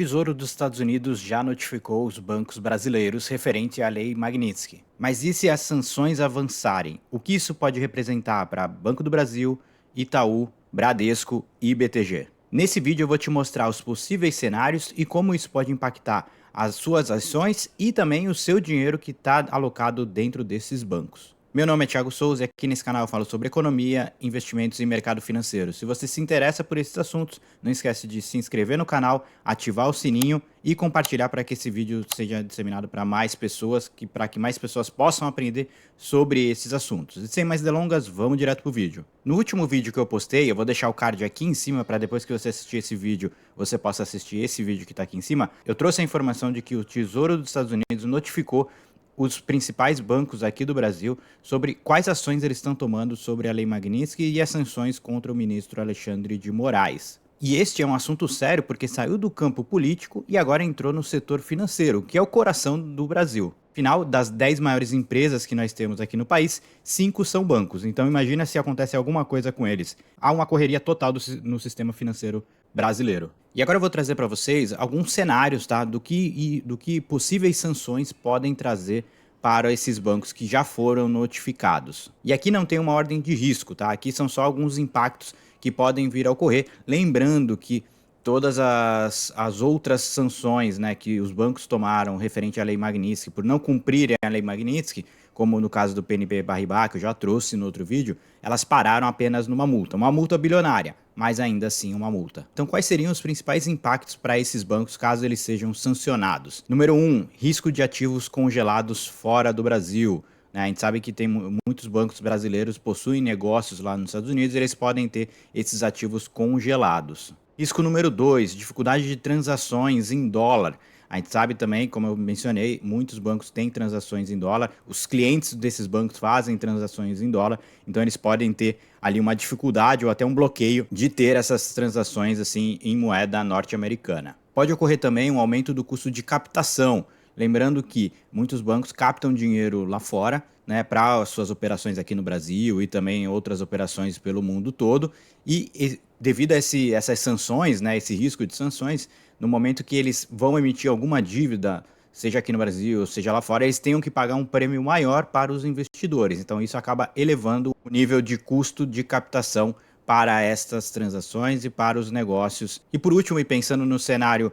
Tesouro dos Estados Unidos já notificou os bancos brasileiros referente à Lei Magnitsky. Mas e se as sanções avançarem? O que isso pode representar para Banco do Brasil, Itaú, Bradesco e BTG? Nesse vídeo eu vou te mostrar os possíveis cenários e como isso pode impactar as suas ações e também o seu dinheiro que está alocado dentro desses bancos. Meu nome é Thiago Souza e aqui nesse canal eu falo sobre economia, investimentos e mercado financeiro. Se você se interessa por esses assuntos, não esquece de se inscrever no canal, ativar o sininho e compartilhar para que esse vídeo seja disseminado para mais pessoas, para que mais pessoas possam aprender sobre esses assuntos. E sem mais delongas, vamos direto pro vídeo. No último vídeo que eu postei, eu vou deixar o card aqui em cima para depois que você assistir esse vídeo, você possa assistir esse vídeo que está aqui em cima. Eu trouxe a informação de que o Tesouro dos Estados Unidos notificou os principais bancos aqui do Brasil sobre quais ações eles estão tomando sobre a Lei Magnitsky e as sanções contra o ministro Alexandre de Moraes. E este é um assunto sério porque saiu do campo político e agora entrou no setor financeiro, que é o coração do Brasil. Afinal, das 10 maiores empresas que nós temos aqui no país, 5 são bancos. Então imagina se acontece alguma coisa com eles. Há uma correria total no sistema financeiro brasileiro. E agora eu vou trazer para vocês alguns cenários, tá, do que possíveis sanções podem trazer para esses bancos que já foram notificados. E aqui não tem uma ordem de risco, tá? Aqui são só alguns impactos que podem vir a ocorrer, lembrando que todas as outras sanções, né, que os bancos tomaram referente à Lei Magnitsky por não cumprirem a Lei Magnitsky, como no caso do PNB Paribas, que eu já trouxe no outro vídeo, elas pararam apenas numa multa bilionária, mas ainda assim uma multa. Então quais seriam os principais impactos para esses bancos caso eles sejam sancionados? Número 1, risco de ativos congelados fora do Brasil. A gente sabe que tem muitos bancos brasileiros possuem negócios lá nos Estados Unidos e eles podem ter esses ativos congelados. Risco número 2, dificuldade de transações em dólar. A gente sabe também, como eu mencionei, muitos bancos têm transações em dólar, os clientes desses bancos fazem transações em dólar, então eles podem ter ali uma dificuldade ou até um bloqueio de ter essas transações assim em moeda norte-americana. Pode ocorrer também um aumento do custo de captação, lembrando que muitos bancos captam dinheiro lá fora, né, para suas operações aqui no Brasil e também outras operações pelo mundo todo, e devido a essas sanções, né, esse risco de sanções, no momento que eles vão emitir alguma dívida, seja aqui no Brasil, seja lá fora, eles tenham que pagar um prêmio maior para os investidores. Então isso acaba elevando o nível de custo de captação para estas transações e para os negócios. E por último, e pensando no cenário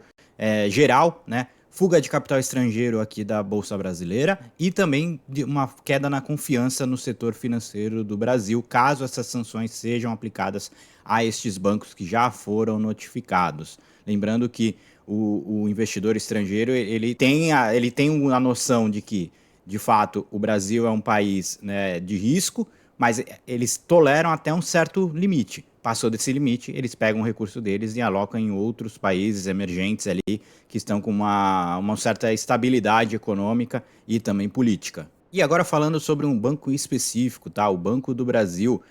geral, né, fuga de capital estrangeiro aqui da Bolsa Brasileira e também de uma queda na confiança no setor financeiro do Brasil, caso essas sanções sejam aplicadas a estes bancos que já foram notificados. Lembrando que o investidor estrangeiro ele tem a noção de que, de fato, o Brasil é um país, né, de risco, mas eles toleram até um certo limite. Passou desse limite, eles pegam o recurso deles e alocam em outros países emergentes ali que estão com uma certa estabilidade econômica e também política. E agora falando sobre um banco específico, tá? O Banco do Brasil.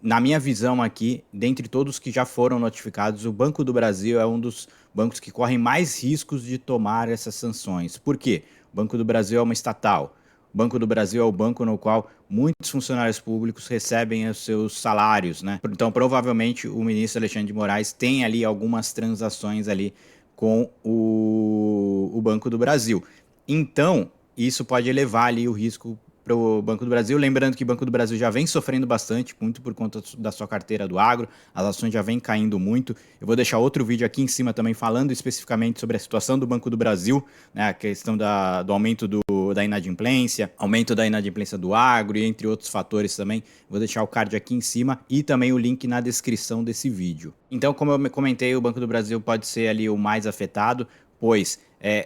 Na minha visão aqui, dentre todos que já foram notificados, o Banco do Brasil é um dos bancos que correm mais riscos de tomar essas sanções. Por quê? O Banco do Brasil é uma estatal. O Banco do Brasil é o banco no qual muitos funcionários públicos recebem os seus salários, né? Então, provavelmente, o ministro Alexandre de Moraes tem ali algumas transações ali com o Banco do Brasil. Então, isso pode elevar ali o risco para o Banco do Brasil, lembrando que o Banco do Brasil já vem sofrendo bastante, muito por conta da sua carteira do agro, as ações já vêm caindo muito. Eu vou deixar outro vídeo aqui em cima também falando especificamente sobre a situação do Banco do Brasil, né, a questão do aumento da inadimplência, aumento da inadimplência do agro e entre outros fatores também. Vou deixar o card aqui em cima e também o link na descrição desse vídeo. Então, como eu comentei, o Banco do Brasil pode ser ali o mais afetado, pois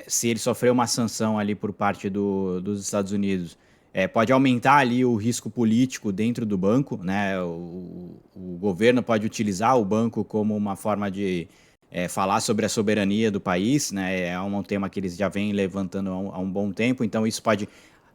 se ele sofrer uma sanção ali por parte dos Estados Unidos, pode aumentar ali o risco político dentro do banco, né? O governo pode utilizar o banco como uma forma de falar sobre a soberania do país, né? É um tema que eles já vêm levantando há um bom tempo, então isso pode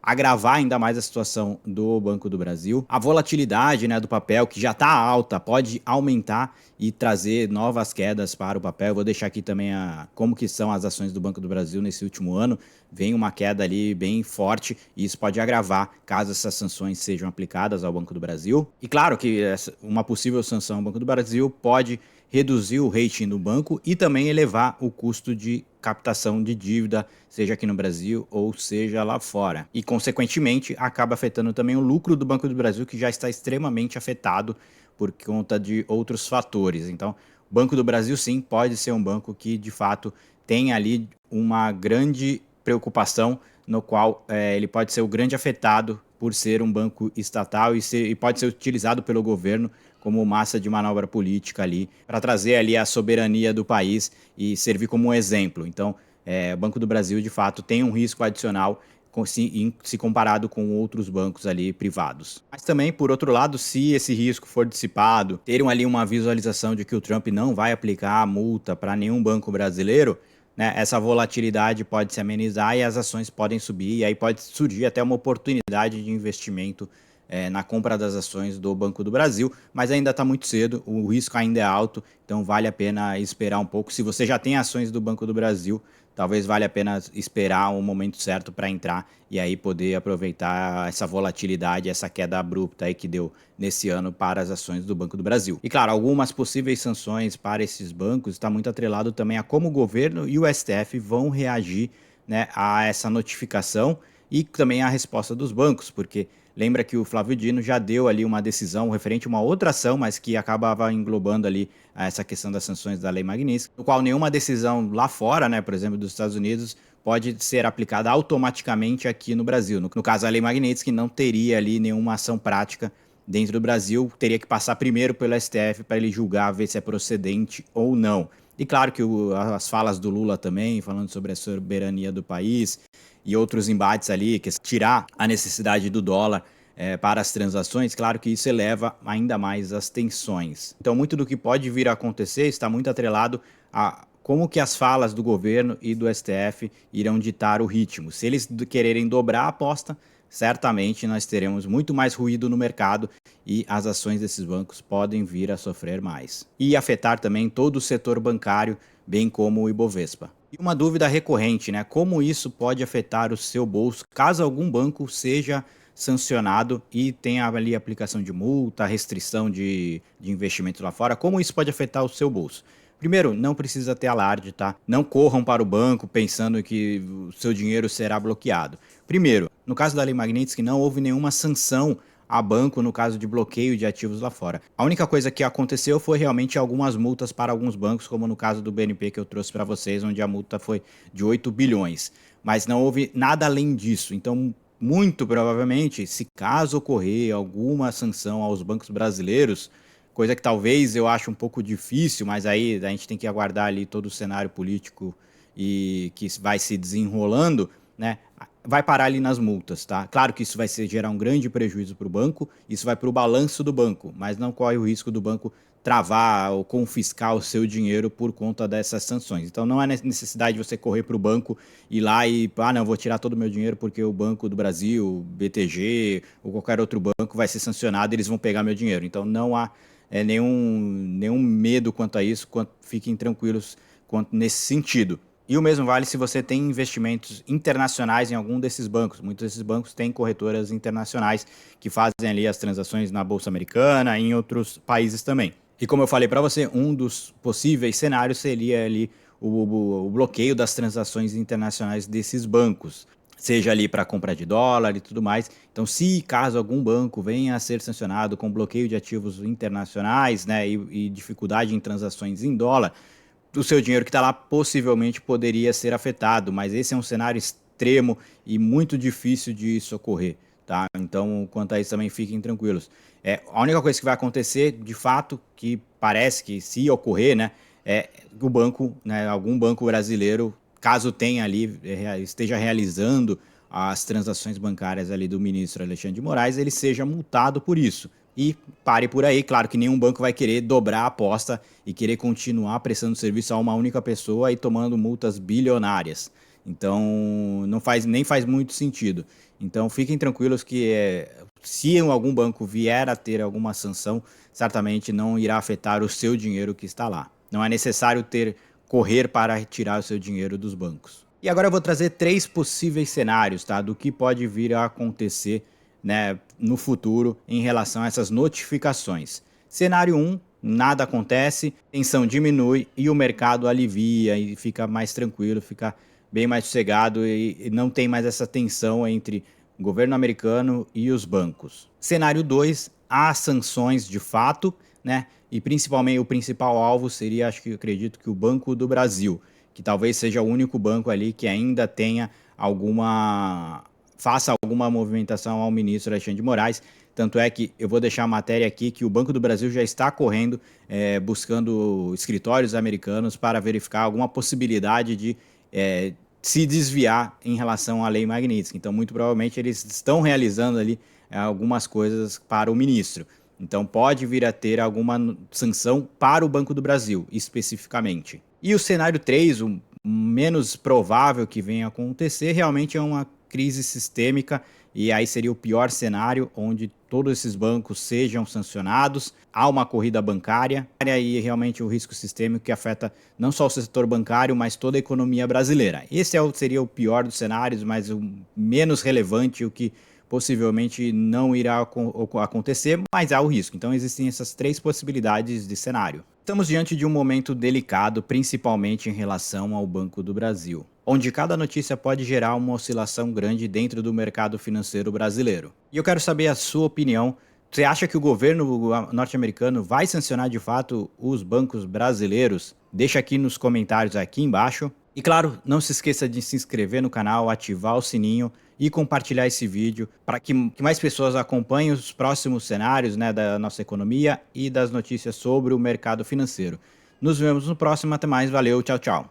agravar ainda mais a situação do Banco do Brasil. A volatilidade, né, do papel, que já está alta, pode aumentar e trazer novas quedas para o papel. Eu vou deixar aqui também como que são as ações do Banco do Brasil nesse último ano. Vem uma queda ali bem forte e isso pode agravar caso essas sanções sejam aplicadas ao Banco do Brasil. E claro que uma possível sanção ao Banco do Brasil pode reduzir o rating do banco e também elevar o custo de captação de dívida, seja aqui no Brasil ou seja lá fora. E, consequentemente, acaba afetando também o lucro do Banco do Brasil, que já está extremamente afetado por conta de outros fatores. Então, o Banco do Brasil, sim, pode ser um banco que, de fato, tem ali uma grande preocupação, no qual ele pode ser o grande afetado por ser um banco estatal e pode ser utilizado pelo governo como massa de manobra política ali, para trazer ali a soberania do país e servir como um exemplo. Então, o Banco do Brasil, de fato, tem um risco adicional se comparado com outros bancos ali privados. Mas também, por outro lado, se esse risco for dissipado, terem ali uma visualização de que o Trump não vai aplicar a multa para nenhum banco brasileiro, né, essa volatilidade pode se amenizar e as ações podem subir, e aí pode surgir até uma oportunidade de investimento na compra das ações do Banco do Brasil, mas ainda está muito cedo, o risco ainda é alto, então vale a pena esperar um pouco. Se você já tem ações do Banco do Brasil, talvez valha a pena esperar o momento certo para entrar e aí poder aproveitar essa volatilidade, essa queda abrupta aí que deu nesse ano para as ações do Banco do Brasil. E claro, algumas possíveis sanções para esses bancos está muito atrelado também a como o governo e o STF vão reagir, né, a essa notificação e também a resposta dos bancos, porque lembra que o Flávio Dino já deu ali uma decisão referente a uma outra ação, mas que acabava englobando ali essa questão das sanções da Lei Magnitsky, no qual nenhuma decisão lá fora, né, por exemplo, dos Estados Unidos, pode ser aplicada automaticamente aqui no Brasil. No caso, a Lei Magnitsky não teria ali nenhuma ação prática dentro do Brasil, teria que passar primeiro pelo STF para ele julgar, ver se é procedente ou não. E claro que as falas do Lula também, falando sobre a soberania do país e outros embates ali, que tirar a necessidade do dólar para as transações, claro que isso eleva ainda mais as tensões. Então, muito do que pode vir a acontecer está muito atrelado a como que as falas do governo e do STF irão ditar o ritmo. Se eles quererem dobrar a aposta, certamente nós teremos muito mais ruído no mercado e as ações desses bancos podem vir a sofrer mais. E afetar também todo o setor bancário, bem como o Ibovespa. E uma dúvida recorrente, né? Como isso pode afetar o seu bolso caso algum banco seja sancionado e tenha ali aplicação de multa, restrição de investimentos lá fora? Como isso pode afetar o seu bolso? Primeiro, não precisa ter alarde, tá? Não corram para o banco pensando que o seu dinheiro será bloqueado. Primeiro, no caso da Lei Magnitsky, não houve nenhuma sanção a banco no caso de bloqueio de ativos lá fora. A única coisa que aconteceu foi realmente algumas multas para alguns bancos, como no caso do BNP que eu trouxe para vocês, onde a multa foi de 8 bilhões. Mas não houve nada além disso. Então, muito provavelmente, se caso ocorrer alguma sanção aos bancos brasileiros, coisa que talvez eu acho um pouco difícil, mas aí a gente tem que aguardar ali todo o cenário político e que vai se desenrolando, né? Vai parar ali nas multas, tá? Claro que isso vai gerar um grande prejuízo para o banco, isso vai para o balanço do banco, mas não corre o risco do banco travar ou confiscar o seu dinheiro por conta dessas sanções. Então não há necessidade de você correr para o banco e ir lá e, não, vou tirar todo o meu dinheiro porque o Banco do Brasil, BTG ou qualquer outro banco vai ser sancionado e eles vão pegar meu dinheiro. Então não há nenhum medo quanto a isso, fiquem tranquilos nesse sentido. E o mesmo vale se você tem investimentos internacionais em algum desses bancos. Muitos desses bancos têm corretoras internacionais que fazem ali as transações na Bolsa Americana e em outros países também. E como eu falei para você, um dos possíveis cenários seria ali o bloqueio das transações internacionais desses bancos, seja ali para compra de dólar e tudo mais. Então, se caso algum banco venha a ser sancionado com bloqueio de ativos internacionais, né, e dificuldade em transações em dólar, o seu dinheiro que está lá possivelmente poderia ser afetado, mas esse é um cenário extremo e muito difícil de socorrer, tá? Então, quanto a isso também fiquem tranquilos. A única coisa que vai acontecer, de fato, que parece que se ocorrer, né, é o banco, né, algum banco brasileiro, caso tenha ali, esteja realizando as transações bancárias ali do ministro Alexandre de Moraes, ele seja multado por isso. E pare por aí, claro que nenhum banco vai querer dobrar a aposta e querer continuar prestando serviço a uma única pessoa e tomando multas bilionárias. Então, nem faz muito sentido. Então, fiquem tranquilos que se algum banco vier a ter alguma sanção, certamente não irá afetar o seu dinheiro que está lá. Não é necessário correr para retirar o seu dinheiro dos bancos. E agora eu vou trazer 3 possíveis cenários, tá, do que pode vir a acontecer, né, no futuro em relação a essas notificações. Cenário 1, nada acontece, tensão diminui e o mercado alivia e fica mais tranquilo, fica bem mais sossegado e não tem mais essa tensão entre o governo americano e os bancos. Cenário 2, há sanções de fato, né? E principalmente o principal alvo seria, acho que eu acredito que o Banco do Brasil, que talvez seja o único banco ali que ainda tenha faça alguma movimentação ao ministro Alexandre de Moraes. Tanto é que eu vou deixar a matéria aqui que o Banco do Brasil já está correndo, buscando escritórios americanos para verificar alguma possibilidade de se desviar em relação à lei Magnitsky. Então, muito provavelmente, eles estão realizando ali algumas coisas para o ministro. Então, pode vir a ter alguma sanção para o Banco do Brasil, especificamente. E o cenário 3, o menos provável que venha a acontecer, realmente é uma crise sistêmica, e aí seria o pior cenário, onde todos esses bancos sejam sancionados, há uma corrida bancária, e realmente o risco sistêmico que afeta não só o setor bancário, mas toda a economia brasileira. Esse seria o pior dos cenários, mas o menos relevante, o que possivelmente não irá acontecer, mas há o risco. Então existem essas três possibilidades de cenário. Estamos diante de um momento delicado, principalmente em relação ao Banco do Brasil, onde cada notícia pode gerar uma oscilação grande dentro do mercado financeiro brasileiro. E eu quero saber a sua opinião. Você acha que o governo norte-americano vai sancionar de fato os bancos brasileiros? Deixa aqui nos comentários aqui embaixo. E claro, não se esqueça de se inscrever no canal, ativar o sininho e compartilhar esse vídeo para que mais pessoas acompanhem os próximos cenários, né, da nossa economia e das notícias sobre o mercado financeiro. Nos vemos no próximo, até mais, valeu, tchau, tchau.